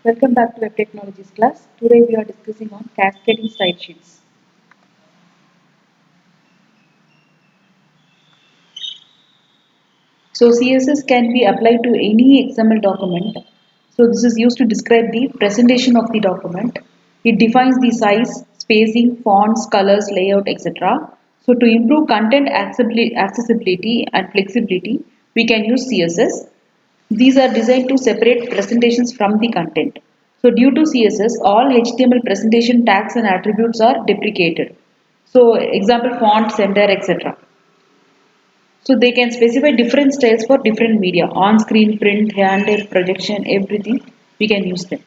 Welcome back to Web Technologies class. Today we are discussing on cascading style sheets. So CSS can be applied to any XML document. So this is used to describe the presentation of the document. It defines the size, spacing, fonts, colors, layout, etc. So to improve content accessibility and flexibility, we can use CSS. These are designed to separate presentations from the content. So due to CSS, all HTML presentation tags and attributes are deprecated. So example font, sender, etc. So they can specify different styles for different media, on-screen, print, handheld, projection, everything. We can use them.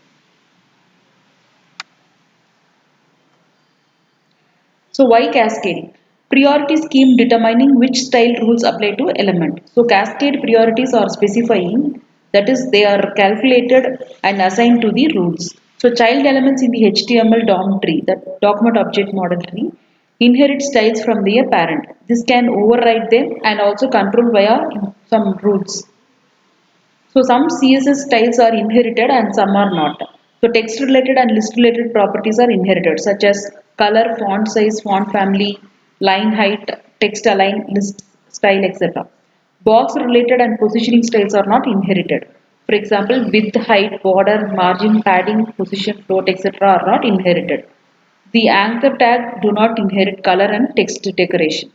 So why cascading? Priority scheme determining which style rules apply to element. So cascade priorities are specifying, that is they are calculated and assigned to the rules. So child elements in the HTML DOM tree, the document object model tree, inherit styles from their parent. This can override them and also control via some rules. So some CSS styles are inherited and some are not. So text related and list related properties are inherited such as color, font size, font family, line height, text align, list style, etc. Box related and positioning styles are not inherited. For example, width, height, border, margin, padding, position, float, etc. are not inherited. The anchor tag do not inherit color and text decoration.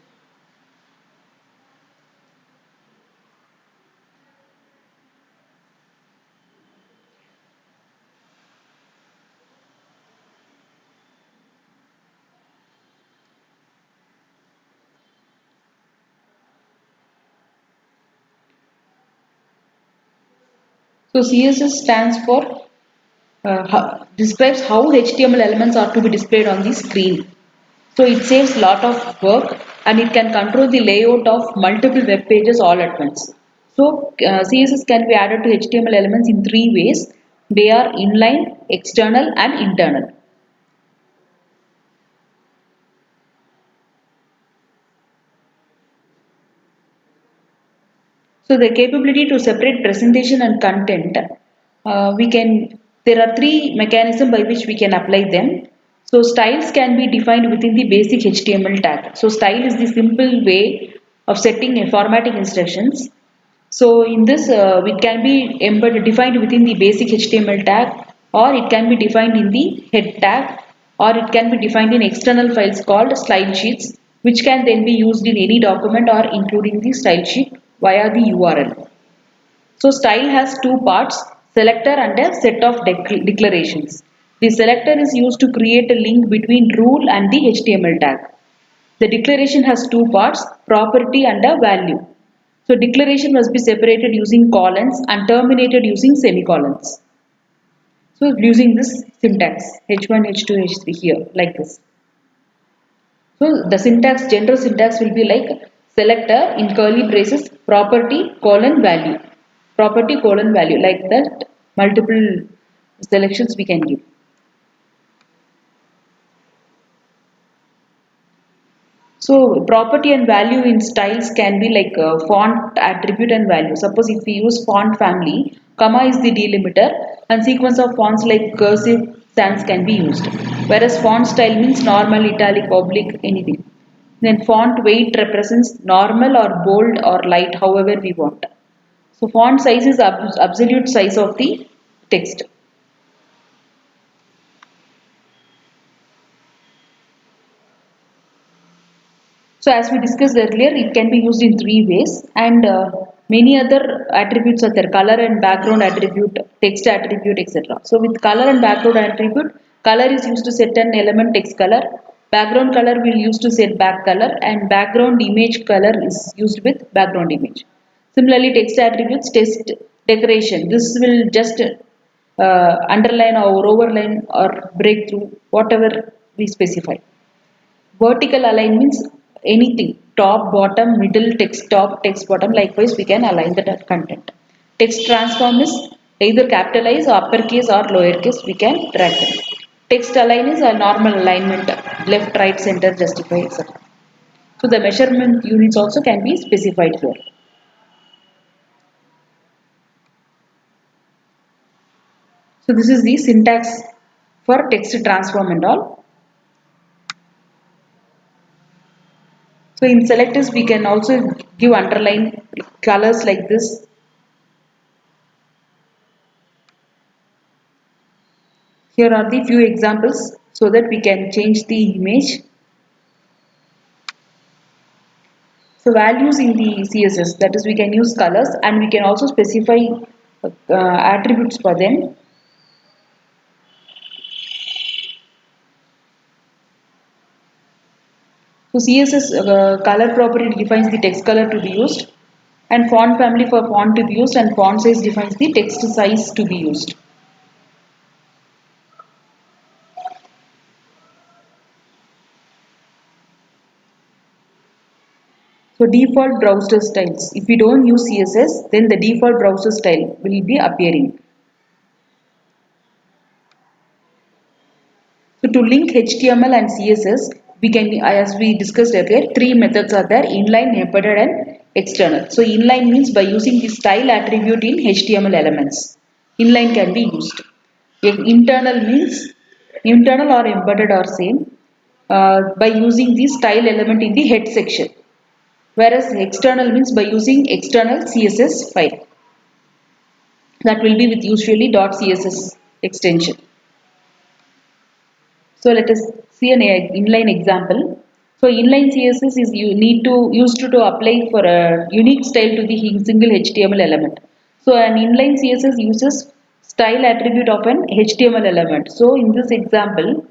So CSS stands for describes how HTML elements are to be displayed on the screen. So it saves a lot of work and it can control the layout of multiple web pages all at once. So CSS can be added to HTML elements in three ways. They are inline, external and internal. So the capability to separate presentation and content, there are three mechanisms by which we can apply them. So styles can be defined within the basic HTML tag. So style is the simple way of setting a formatting instructions. So in this, it can be defined within the basic HTML tag, or it can be defined in the head tag, or it can be defined in external files called style sheets, which can then be used in any document or including the style sheet via the URL. So style has two parts, selector and a set of declarations. The selector is used to create a link between rule and the HTML tag. The declaration has two parts, property and a value. So declaration must be separated using colons and terminated using semicolons. So using this syntax H1, H2, H3 here like this. So the syntax, general syntax will be like selector in curly braces, property colon value. Property colon value, like that multiple selections we can give. So property and value in styles can be like font attribute and value. Suppose if we use font family, comma is the delimiter and sequence of fonts like cursive sans can be used. Whereas font style means normal, italic, oblique, anything. Then font weight represents normal or bold or light, however we want. So font size is absolute size of the text. So as we discussed earlier, it can be used in three ways and many other attributes are there, color and background attribute, text attribute, etc. So with color and background attribute, color is used to set an element text color, background color will use to set back color and background image color is used with background image. Similarly, text attributes, text decoration, this will just underline or overline or break through whatever we specify. Vertical align means anything, top, bottom, middle, text top, text bottom. Likewise, we can align the content. Text transform is either capitalize or uppercase or lowercase. We can drag them. Text align is a normal alignment, left, right, center, justify, etc. So the measurement units also can be specified here. So this is the syntax for text transform and all. So in selectors we can also give underline colors like this. Here are the few examples so that we can change the image. So values in the CSS, that is we can use colors and we can also specify attributes for them. So CSS color property defines the text color to be used, and font family for font to be used, and font size defines the text size to be used. So default browser styles. If we don't use CSS, then the default browser style will be appearing. So to link HTML and CSS, we can, as we discussed earlier, three methods are there: inline, embedded, and external. So inline means by using the style attribute in HTML elements. Inline can be used. Internal means internal or embedded are same by using the style element in the head section. Whereas external means by using external CSS file. That will be with usually .css extension. So let us see an inline example. So inline CSS is you need to used to apply for a unique style to the single HTML element. So an inline CSS uses style attribute of an HTML element. So in this example,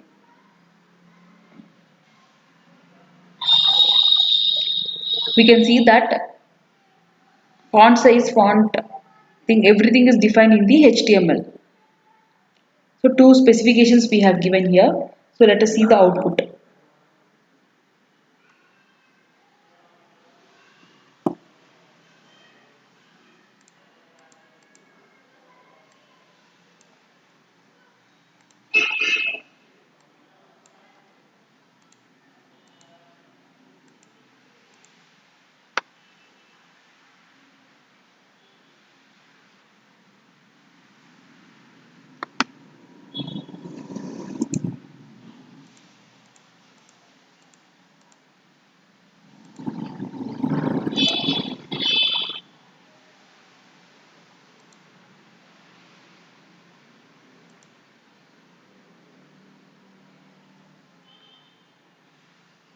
we can see that font size, font thing, everything is defined in the HTML. So two specifications we have given here. So let us see the output.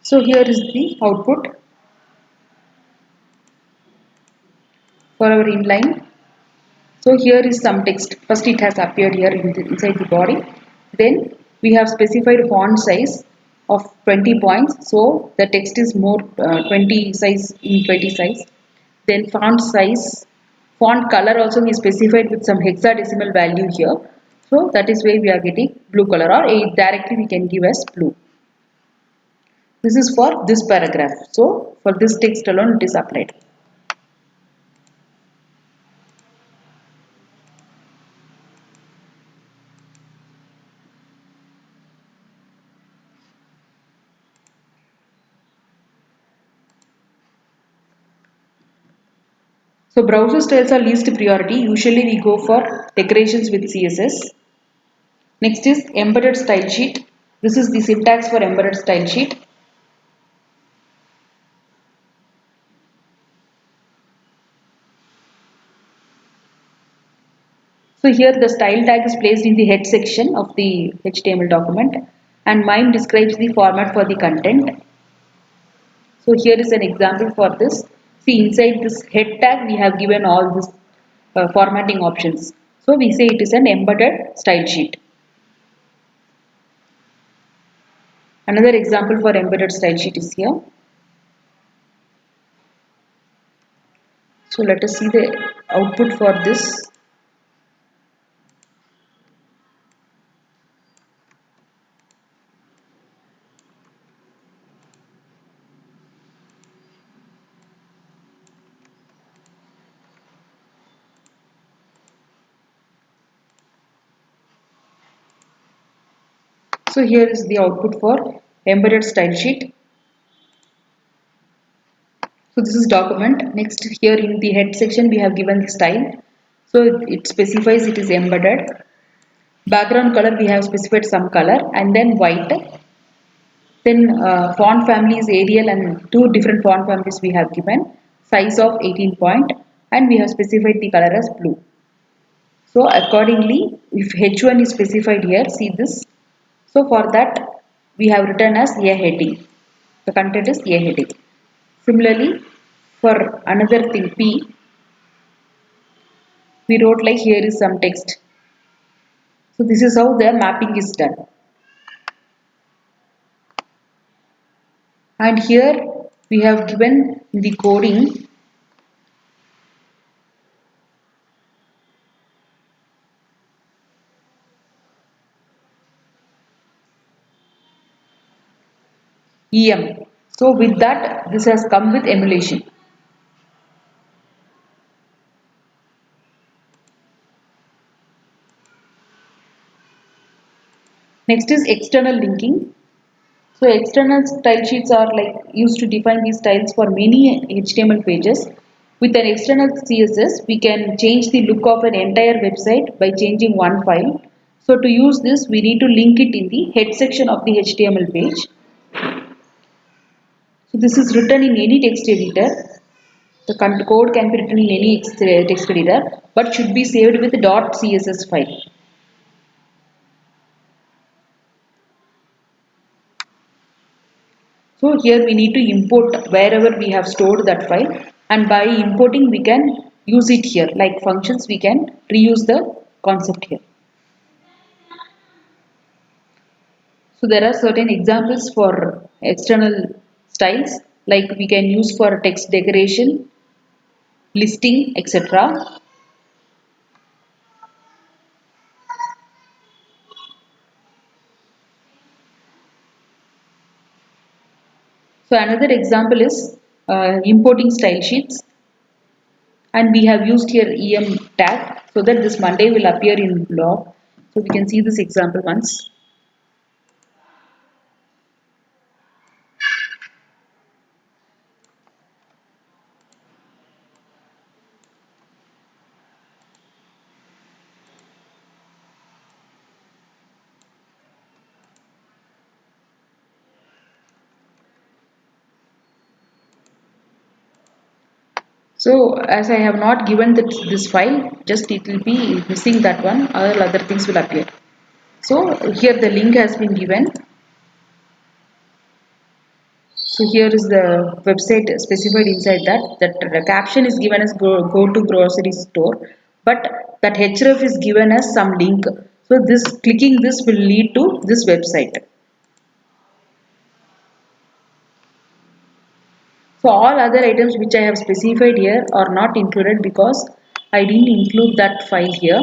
So here is the output for our inline. So here is some text. First it has appeared here inside the body. Then we have specified font size of 20 points. So the text is more 20 size in 20 size. Then font size, font color also we specified with some hexadecimal value here. So that is why we are getting blue color, or directly we can give as blue. This is for this paragraph. So for this text alone it is applied. So browser styles are least priority. Usually we go for decorations with CSS. Next is embedded style sheet. This is the syntax for embedded style sheet. So here the style tag is placed in the head section of the HTML document, and MIME describes the format for the content. So here is an example for this. See, inside this head tag we have given all this formatting options. So we say it is an embedded style sheet. Another example for embedded style sheet is here. So let us see the output for this. So here is the output for embedded style sheet. So this is document. Next here in the head section we have given the style. So it specifies it is embedded. Background color we have specified some color and then white. Then font family is Arial and two different font families we have given. Size of 18 point and we have specified the color as blue. So accordingly, if H1 is specified here, see this. So for that, we have written as A heading. The content is A heading. Similarly, for another thing P, we wrote like here is some text. So this is how the mapping is done. And here we have given the coding. EM. So with that, this has come with emulation. Next is external linking. So external style sheets are like used to define these styles for many HTML pages. With an external CSS, we can change the look of an entire website by changing one file. So to use this, we need to link it in the head section of the HTML page. So this is written in any text editor. The code can be written in any text editor, but should be saved with .css file. So here we need to import wherever we have stored that file, and by importing we can use it here like functions. We can reuse the concept here. So there are certain examples for external styles like we can use for text decoration, listing, etc. So another example is importing style sheets, and we have used here em tag so that this Monday will appear in blog. So we can see this example once. So as I have not given this file, just it will be missing that one, all other things will appear. So here the link has been given. So here is the website specified inside that the caption is given as go to grocery store, but that href is given as some link. So this clicking this will lead to this website. So all other items which I have specified here are not included because I didn't include that file here.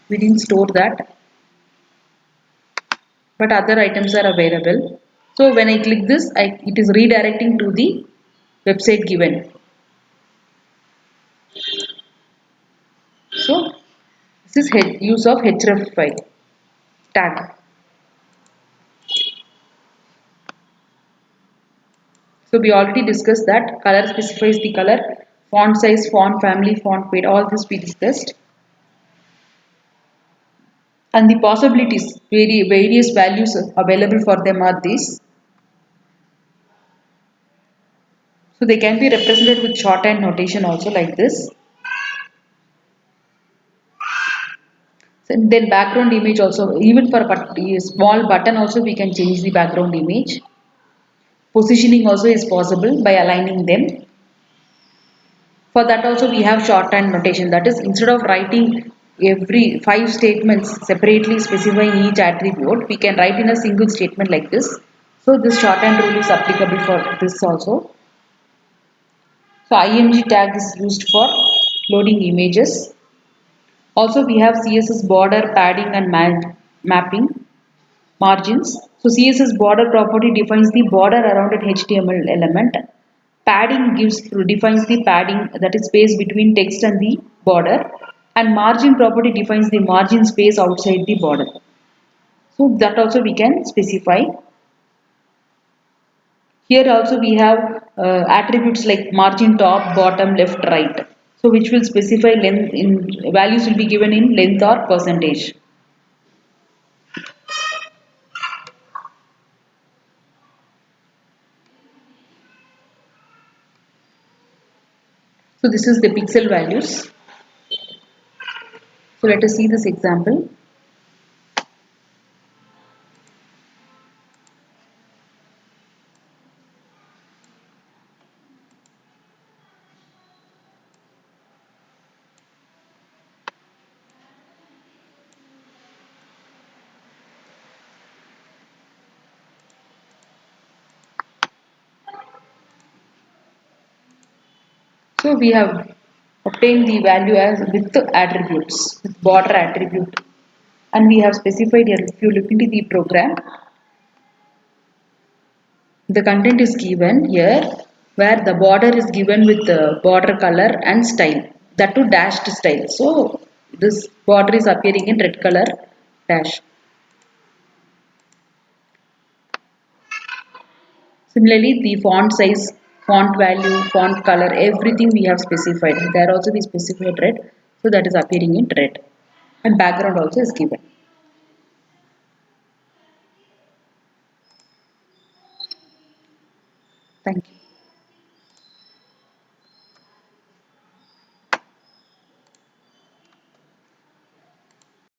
We didn't store that, but other items are available. So when I click this, it is redirecting to the website given. So this is use of href file tag. So we already discussed that color specifies the color, font size, font family, font weight, all this we discussed. And the possibilities, various values available for them are these. So they can be represented with shorthand notation also like this. And then background image also, even for a small button also we can change the background image. Positioning also is possible by aligning them. For that also we have shorthand notation, that is instead of writing every 5 statements separately specifying each attribute, we can write in a single statement like this. So this shorthand rule is applicable for this also. So img tag is used for loading images. Also we have CSS border, padding and mapping margins. So CSS border property defines the border around an HTML element. Padding defines the padding, that is space between text and the border, and margin property defines the margin space outside the border. So that also we can specify. Here also we have attributes like margin top, bottom, left, right. So which will specify length in values will be given in length or percentage. So this is the pixel values. So let us see this example. So we have obtained the value as with attributes, with border attribute, and we have specified here. If you look into the program, the content is given here where the border is given with the border color and style, that too dashed style. So this border is appearing in red color dash. Similarly, the font size, font value, font color, everything we have specified. There also we specified red, so that is appearing in red. And background also is given. Thank you.